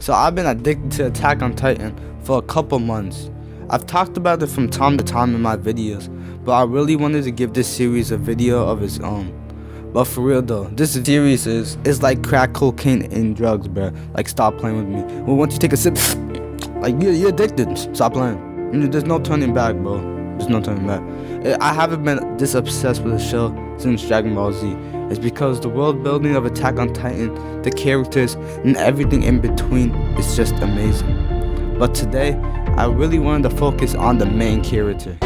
So I've been addicted to Attack on Titan for a couple months. I've talked about it from time to time in my videos, but I really wanted to give this series a video of its own. But for real though, this series is like crack cocaine and drugs, bruh. Like, stop playing with me. Well, once you take a sip, like you're addicted. Stop playing. There's no turning back, bro. There's no turning back. I haven't been this obsessed with the show since Dragon Ball Z. It's because the world building of Attack on Titan, the characters, and everything in between is just amazing. But today, I really wanted to focus on the main character,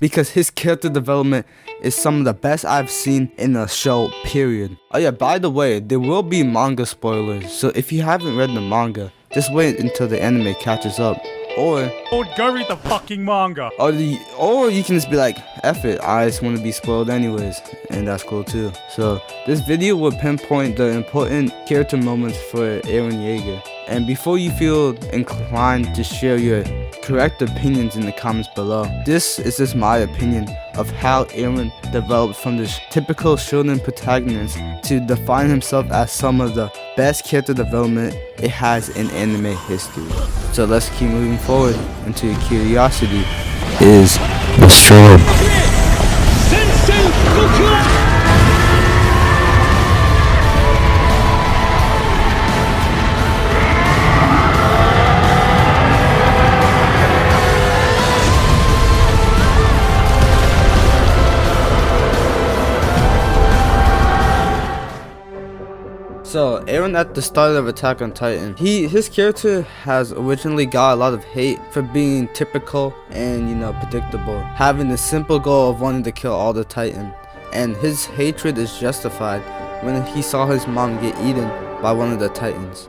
because his character development is some of the best I've seen in a show, period. Oh yeah, by the way, there will be manga spoilers, so if you haven't read the manga, just wait until the anime catches up. Or go read the fucking manga. Or you can just be like, F it, I just want to be spoiled anyways, and that's cool too. So this video will pinpoint the important character moments for Eren Yeager. And before you feel inclined to share your correct opinions in the comments below, this is just my opinion of how Eren developed from this typical shonen protagonist to define himself as some of the best character development it has in anime history. So let's keep moving forward into your curiosity is the sword. So Eren, at the start of Attack on Titan, his character has originally got a lot of hate for being typical and predictable, having the simple goal of wanting to kill all the Titan, and his hatred is justified when he saw his mom get eaten by one of the Titans.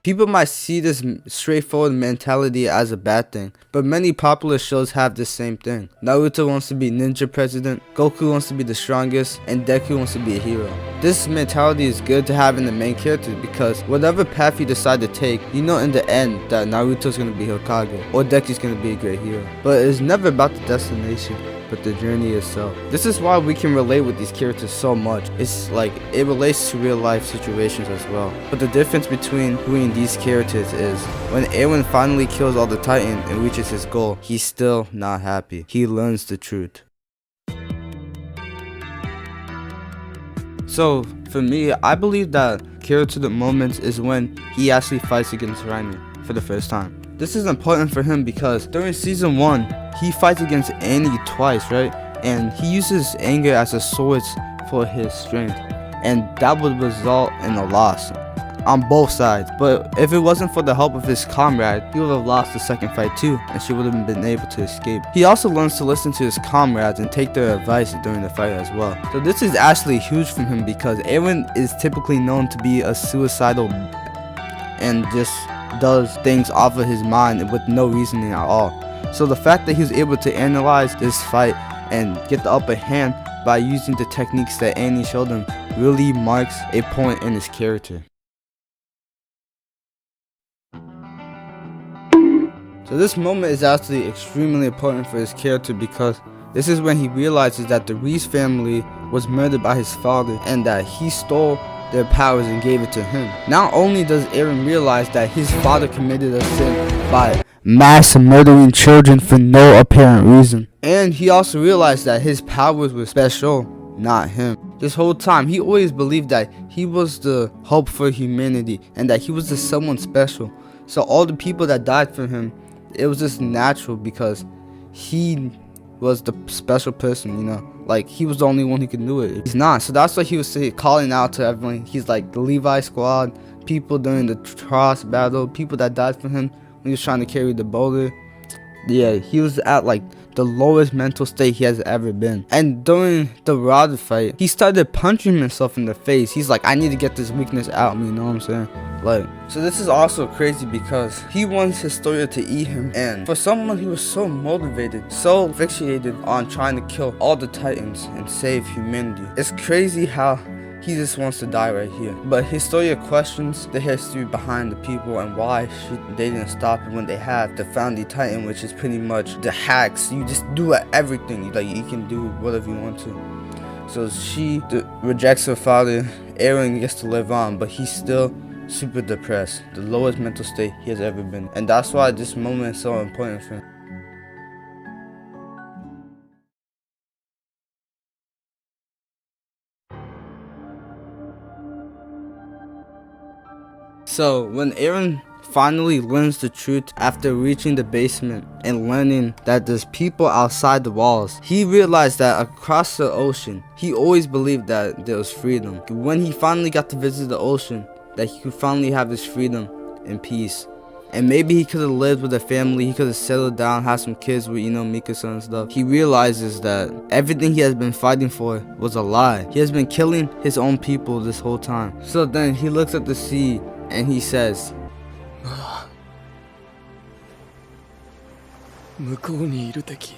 People might see this straightforward mentality as a bad thing, but many popular shows have the same thing. Naruto wants to be ninja president, Goku wants to be the strongest, and Deku wants to be a hero. This mentality is good to have in the main character because whatever path you decide to take, you know in the end that Naruto's going to be Hokage, or Deku's going to be a great hero. But it's never about the destination, but the journey itself. This is why we can relate with these characters so much. It's like it relates to real life situations as well. But the difference between these characters is when Eren finally kills all the Titans and reaches his goal, he's still not happy. He learns the truth. So for me, I believe that character moments is when he actually fights against Rainer for the first time. This is important for him because during season 1, he fights against Annie twice, right? And he uses anger as a source for his strength, and that would result in a loss on both sides. But if it wasn't for the help of his comrade, he would have lost the second fight too, and she would have been able to escape. He also learns to listen to his comrades and take their advice during the fight as well. So this is actually huge from him because Eren is typically known to be a suicidal and just does things off of his mind with no reasoning at all. So the fact that he was able to analyze this fight and get the upper hand by using the techniques that Annie showed him really marks a point in his character. So this moment is actually extremely important for his character because this is when he realizes that the Reese family was murdered by his father and that he stole their powers and gave it to him. Not only does Eren realize that his father committed a sin by mass murdering children for no apparent reason, and he also realized that his powers were special, not him. This whole time, he always believed that he was the hope for humanity and that he was the someone special. So all the people that died for him, it was just natural because he was the special person, like he was the only one who could do it. He's not. So that's why he was calling out to everyone. He's like the Levi squad, people during the Tross battle, people that died for him when he was trying to carry the boulder. Yeah, he was at like the lowest mental state he has ever been. And during the Rod fight, he started punching himself in the face. He's like, I need to get this weakness out of me, you know what I'm saying? Like, so this is also crazy because he wants Historia to eat him, and for someone who was so motivated, so fixated on trying to kill all the Titans and save humanity, it's crazy how he just wants to die right here. But Historia questions the history behind the people and why they didn't stop it when they have the Founding Titan, which is pretty much the hacks. You just do everything, like you can do whatever you want to. So she rejects her father. Eren gets to live on, but he's still super depressed, the lowest mental state he has ever been. And that's why this moment is so important for him. So when Eren finally learns the truth after reaching the basement and learning that there's people outside the walls, he realized that across the ocean, he always believed that there was freedom. When he finally got to visit the ocean, that he could finally have this freedom and peace. And maybe he could have lived with a family, he could have settled down, had some kids with, Mikasa and stuff. He realizes that everything he has been fighting for was a lie. He has been killing his own people this whole time. So then he looks at the sea and he says, 向こうにいる敵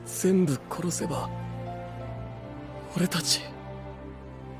全部殺せば俺たち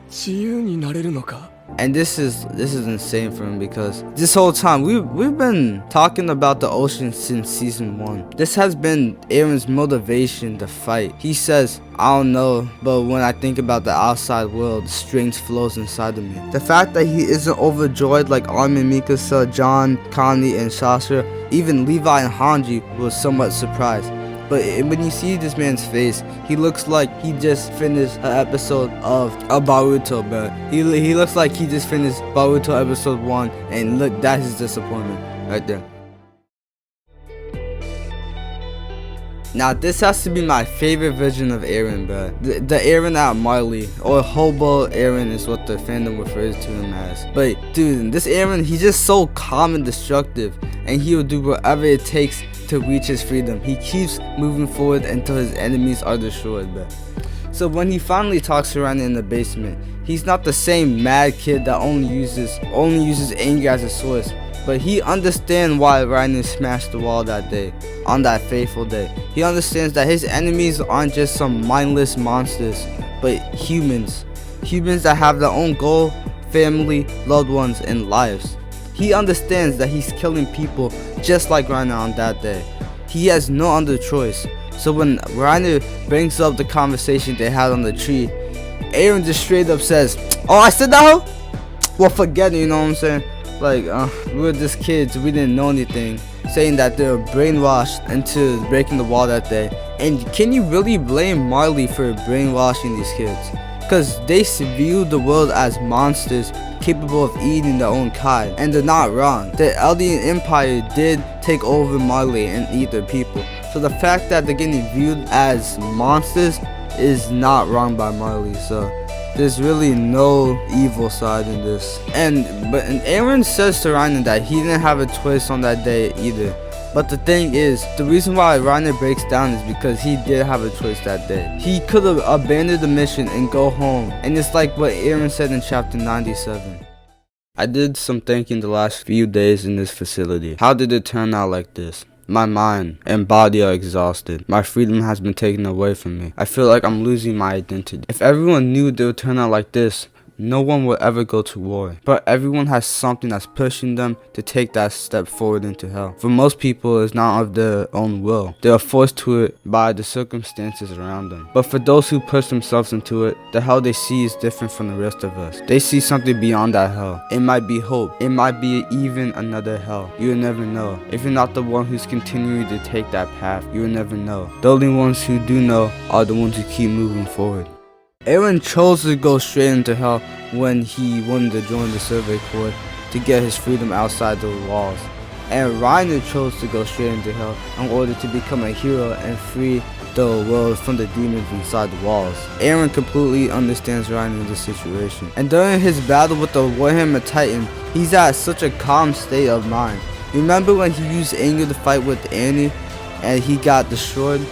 自由になれるのか? And this is insane for him, because this whole time we've been talking about the ocean since season 1. This has been Eren's motivation to fight. He says, I don't know, but when I think about the outside world, strength flows inside of me. The fact that he isn't overjoyed like Armin, Mikasa, John, Connie, and Sasha, even Levi and Hanji was somewhat surprised. But when you see this man's face, he looks like he just finished an episode of Boruto, bro. He looks like he just finished Boruto episode 1, and look, that's his disappointment right there. Now this has to be my favorite version of Eren, bro. The Eren at Marley, or Hobo Eren is what the fandom refers to him as. But dude, this Eren, he's just so calm and destructive, and he will do whatever it takes to reach his freedom. He keeps moving forward until his enemies are destroyed, bro. So when he finally talks to Reiner in the basement, he's not the same mad kid that only uses anger as a source. But he understands why Reiner smashed the wall that day, on that fateful day. He understands that his enemies aren't just some mindless monsters, but humans. Humans that have their own goal, family, loved ones, and lives. He understands that he's killing people just like Reiner on that day. He has no other choice. So when Reiner brings up the conversation they had on the tree, Eren just straight up says, "Oh, I said that, ho? Well, forget it," you know what I'm saying? Like, we were just kids, we didn't know anything. Saying that they were brainwashed into breaking the wall that day. And can you really blame Marley for brainwashing these kids? Because they viewed the world as monsters capable of eating their own kind. And they're not wrong. The Eldian Empire did take over Marley and eat their people. So the fact that they're getting viewed as monsters is not wrong by Marley. So there's really no evil side in this. And Eren says to Reiner that he didn't have a choice on that day either. But the thing is, the reason why Reiner breaks down is because he did have a choice that day. He could have abandoned the mission and go home. And it's like what Eren said in chapter 97. I did some thinking the last few days in this facility. How did it turn out like this? My mind and body are exhausted. My freedom has been taken away from me. I feel like I'm losing my identity. If everyone knew they would turn out like this, no one will ever go to war. But everyone has something that's pushing them to take that step forward into hell. For most people, it's not of their own will. They are forced to it by the circumstances around them. But for those who push themselves into it, the hell they see is different from the rest of us. They see something beyond that hell. It might be hope. It might be even another hell. You will never know. If you're not the one who's continuing to take that path, you will never know. The only ones who do know are the ones who keep moving forward. Eren chose to go straight into hell when he wanted to join the Survey Corps to get his freedom outside the walls. And Reiner chose to go straight into hell in order to become a hero and free the world from the demons inside the walls. Eren completely understands Reiner in this situation. And during his battle with the Warhammer Titan, he's at such a calm state of mind. Remember when he used anger to fight with Annie and he got destroyed?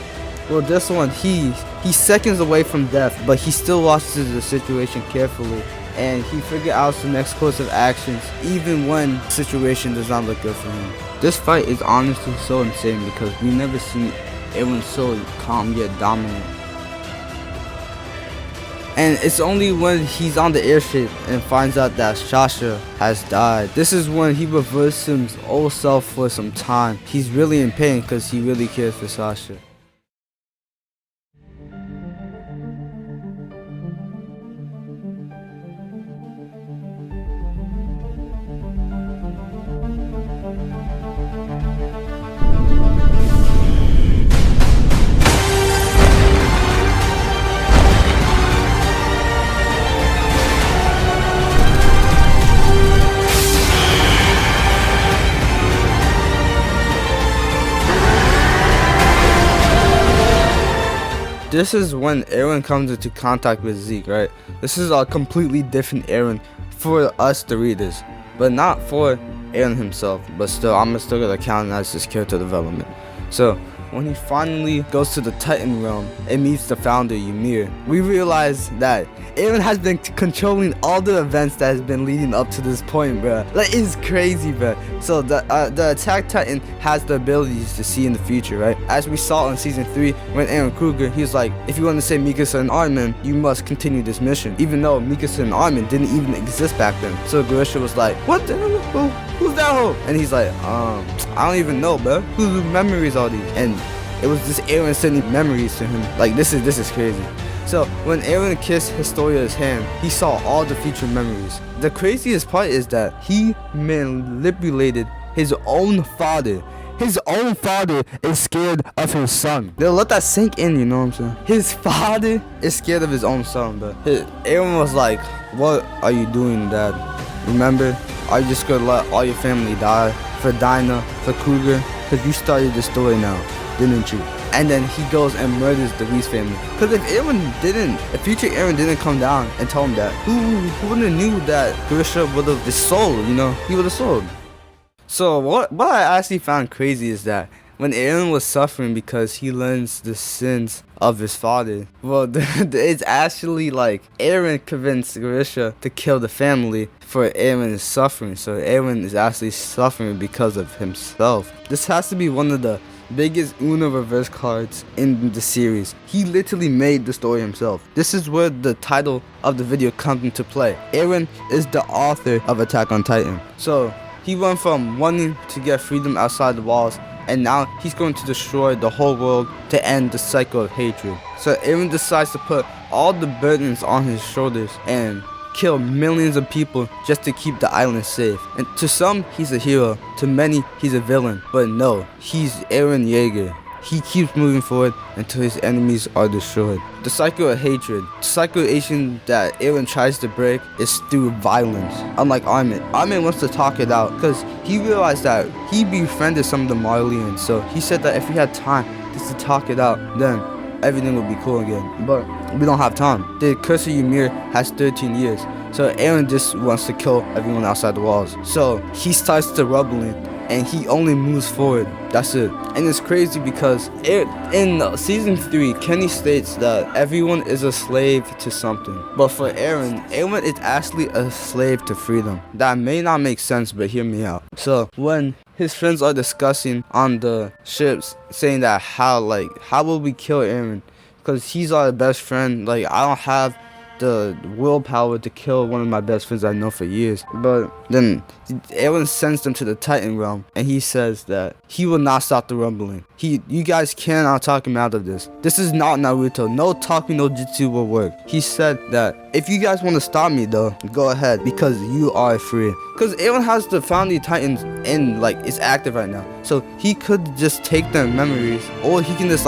Well, this one, he's seconds away from death, but he still watches the situation carefully, and he figures out the next course of actions, even when the situation does not look good for him. This fight is honestly so insane because we've never seen Eren so calm yet dominant. And it's only when he's on the airship and finds out that Sasha has died. This is when he reverses his old self for some time. He's really in pain because he really cares for Sasha. this is when Eren comes into contact with Zeke, right? This is a completely different Eren for us, the readers, but not for Eren himself. But still, I'm still gonna count it as his character development. So when he finally goes to the Titan realm and meets the founder Ymir, we realize that Eren has been controlling all the events that has been leading up to this point, bruh. Like, it's crazy, bruh. So the Attack Titan has the abilities to see in the future, right? As we saw in season 3, when Eren Kruger, he was like, if you want to save Mikasa and Armin, you must continue this mission, even though Mikasa and Armin didn't even exist back then. So Grisha was like, what the hell? Who's that hoe? And he's like, I don't even know, bruh. Whose memories are these? And it was just Eren sending memories to him. Like, this is crazy. So when Eren kissed Historia's hand, he saw all the future memories. The craziest part is that he manipulated his own father. His own father is scared of his son. They'll let that sink in, you know what I'm saying? His father is scared of his own son, but Eren was like, what are you doing, Dad? Remember, are you just gonna let all your family die? For Dinah, for Kruger? Because you started the story now, didn't you? And then he goes and murders the Reese family. Because if future Eren didn't come down and tell him that, who wouldn't have knew that Grisha would have just sold, you know? He would have sold. So what I actually found crazy is that when Eren was suffering because he learns the sins of his father, well, it's actually like Eren convinced Grisha to kill the family for Eren's suffering. So Eren is actually suffering because of himself. This has to be one of the biggest Uno reverse cards in the series. He literally made the story himself. This is where the title of the video comes into play. Eren is the author of Attack on Titan. So he went from wanting to get freedom outside the walls, and now he's going to destroy the whole world to end the cycle of hatred. So Eren decides to put all the burdens on his shoulders and kill millions of people just to keep the island safe. And to some, he's a hero. To many, he's a villain. But no, he's Eren Yeager. He keeps moving forward until his enemies are destroyed. The cycle of hatred, the cycle that Eren tries to break, is through violence. Unlike Armin. Armin wants to talk it out because he realized that he befriended some of the Marlians. So he said that if he had time just to talk it out, then everything would be cool again. But we don't have time. The curse of Ymir has 13 years. So Eren just wants to kill everyone outside the walls. So he starts to rumbling and he only moves forward. That's it. And it's crazy because in season 3, Kenny states that everyone is a slave to something. But for Eren is actually a slave to freedom. That may not make sense, but hear me out. So when his friends are discussing on the ships, saying that how will we kill Eren? Because he's our best friend. Like, I don't have the willpower to kill one of my best friends I know for years. But then Eren sends them to the Titan realm, and he says that he will not stop the rumbling. You guys cannot talk him out of this. This is not Naruto. No talking no jutsu will work. He said that if you guys want to stop me though, go ahead, because you are free. Because Eren has the founding Titans in, like, it's active right now. So he could just take their memories, or he can just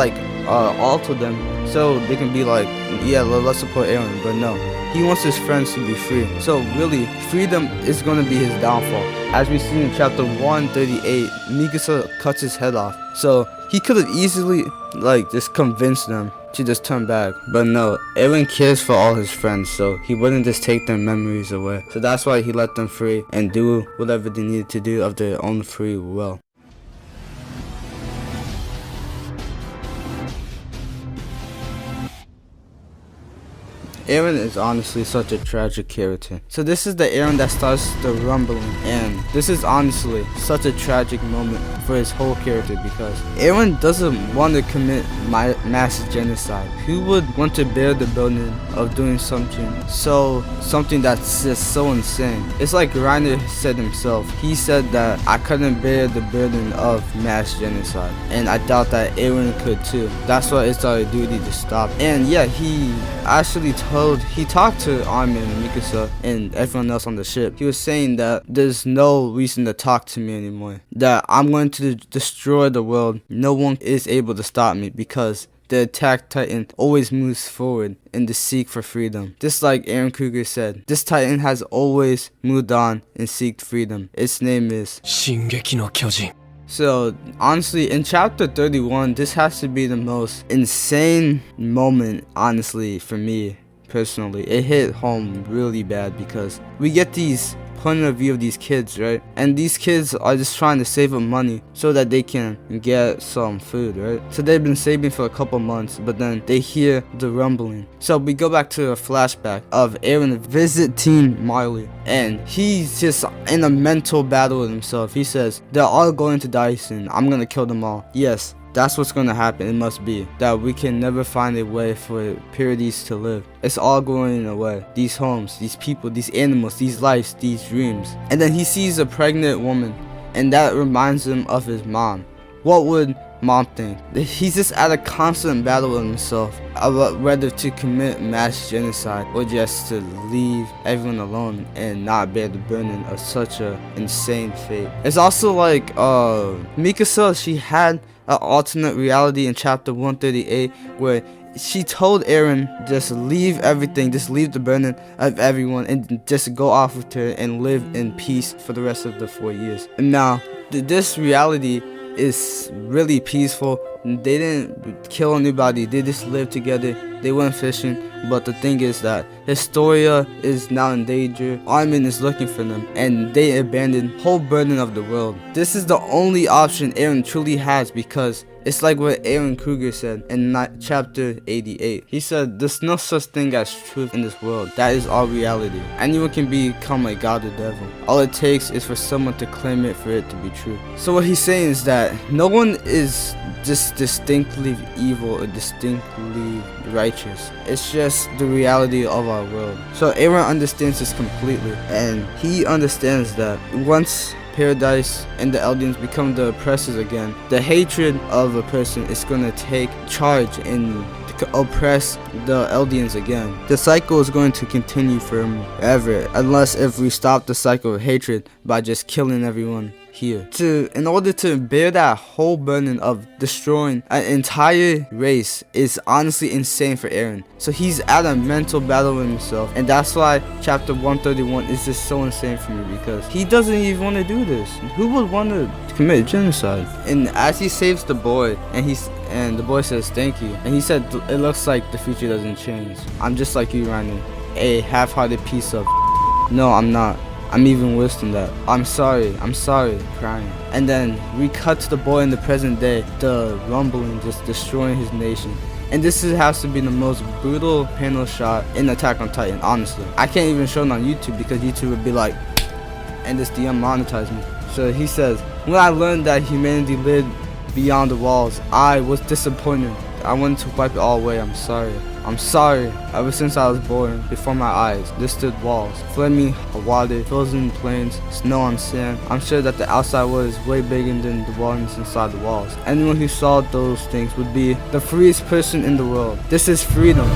alter them so they can be like, yeah, let's support Eren. But no, he wants his friends to be free. So really, freedom is going to be his downfall. As we see in chapter 138, Mikasa cuts his head off. So he could have easily just convinced them to just turn back. But no, Eren cares for all his friends, so he wouldn't just take their memories away. So that's why he let them free and do whatever they needed to do of their own free will. Eren is honestly such a tragic character. So this is the Eren that starts the rumbling, and this is honestly such a tragic moment for his whole character, because Eren doesn't want to commit mass genocide. Who would want to bear the burden of doing something that's just so insane? It's like Reiner said himself. He said that I couldn't bear the burden of mass genocide, and I doubt that Eren could too. That's why it's our duty to stop. And yeah, he actually talked to Armin and Mikasa and everyone else on the ship. He was saying that there's no reason to talk to me anymore, that I'm going to destroy the world. No one is able to stop me, because the Attack Titan always moves forward in the seek for freedom. Just like Eren Kruger said, this Titan has always moved on and seeked freedom. Its name is 進撃の巨人 So honestly, in chapter 31, this has to be the most insane moment, honestly, for me personally. It hit home really bad because we get these point of view of these kids, right? And these kids are just trying to save up money so that they can get some food, right? So they've been saving for a couple months, but then they hear the rumbling. So we go back to a flashback of Eren visiting Marley, and he's just in a mental battle with himself. He says, they're all going to die soon. I'm gonna kill them all. Yes, that's what's gonna happen. It must be that we can never find a way for purities to live. It's all going away. These homes, these people, these animals, these lives, these dreams. And then he sees a pregnant woman, and that reminds him of his mom. What would mom think? He's just at a constant battle with himself about whether to commit mass genocide or just to leave everyone alone and not bear the burden of such a insane fate. It's also like Mikasa, she had an alternate reality in chapter 138 where she told Eren, just leave everything, just leave the burden of everyone and just go off with her and live in peace for the rest of the 4 years. And now this reality is really peaceful. They didn't kill anybody, they just lived together. They went fishing, but the thing is that Historia is now in danger. Armin is looking for them, and they abandoned whole burden of the world. This is the only option Eren truly has, because it's like what Eren Kruger said in chapter 88. He said, there's no such thing as truth in this world. That is our reality. Anyone can become a god or devil. All it takes is for someone to claim it for it to be true. So what he's saying is that no one is just distinctly evil or distinctly righteous. It's just the reality of our world. So Eren understands this completely, and he understands that once Paradise and the Eldians become the oppressors again, the hatred of a person is gonna take charge and oppress the Eldians again. The cycle is going to continue forever unless if we stop the cycle of hatred by just killing everyone here. In order to bear that whole burden of destroying an entire race is honestly insane for Eren. So he's at a mental battle with himself, and that's why chapter 131 is just so insane for me, because he doesn't even want to do this. Who would want to commit genocide? And as he saves the boy, and the boy says thank you, and he said, it looks like the future doesn't change. I'm just like you, Ryan, a half-hearted piece of no, I'm not. I'm even worse than that. I'm sorry, crying. And then we cut to the boy in the present day, the rumbling just destroying his nation. And this has to be the most brutal panel shot in Attack on Titan, honestly. I can't even show it on YouTube because YouTube would be like, and just demonetize me. So he says, when I learned that humanity lived beyond the walls, I was disappointed. I wanted to wipe it all away. I'm sorry. Ever since I was born, before my eyes, there stood walls, flaming water, frozen plains, snow on sand. I'm sure that the outside world is way bigger than the ones inside the walls. Anyone who saw those things would be the freest person in the world. This is freedom.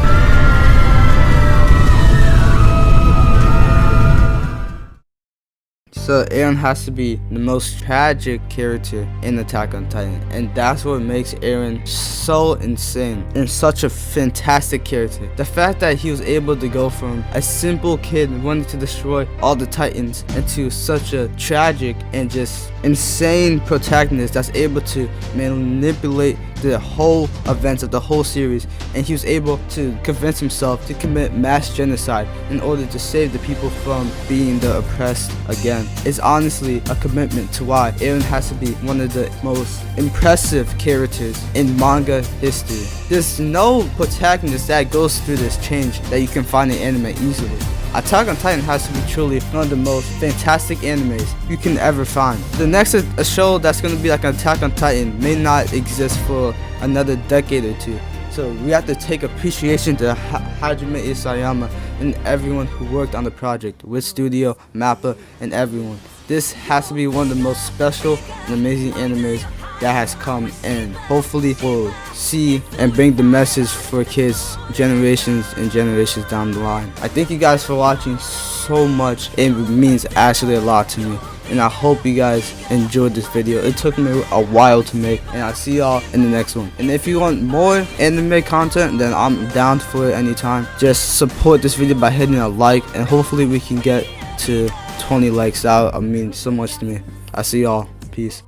So Eren has to be the most tragic character in Attack on Titan, and that's what makes Eren so insane and such a fantastic character. The fact that he was able to go from a simple kid wanting to destroy all the Titans into such a tragic and just insane protagonist that's able to manipulate the whole events of the whole series, and he was able to convince himself to commit mass genocide in order to save the people from being the oppressed again. It's honestly a commitment to why Eren has to be one of the most impressive characters in manga history. There's no protagonist that goes through this change that you can find in anime easily. Attack on Titan has to be truly one of the most fantastic animes you can ever find. The next a show that's going to be like an Attack on Titan may not exist for another decade or two. So we have to take appreciation to Hajime Isayama and everyone who worked on the project, with Studio, Mappa, and everyone. This has to be one of the most special and amazing animes that has come, and hopefully we'll see and bring the message for kids generations and generations down the line. I thank you guys for watching so much. It means actually a lot to me, and I hope you guys enjoyed this video. It took me a while to make, and I'll see y'all in the next one. And if you want more anime content, then I'm down for it anytime. Just support this video by hitting a like, and hopefully we can get to 20 likes. That would mean so much to me. I'll see y'all. Peace.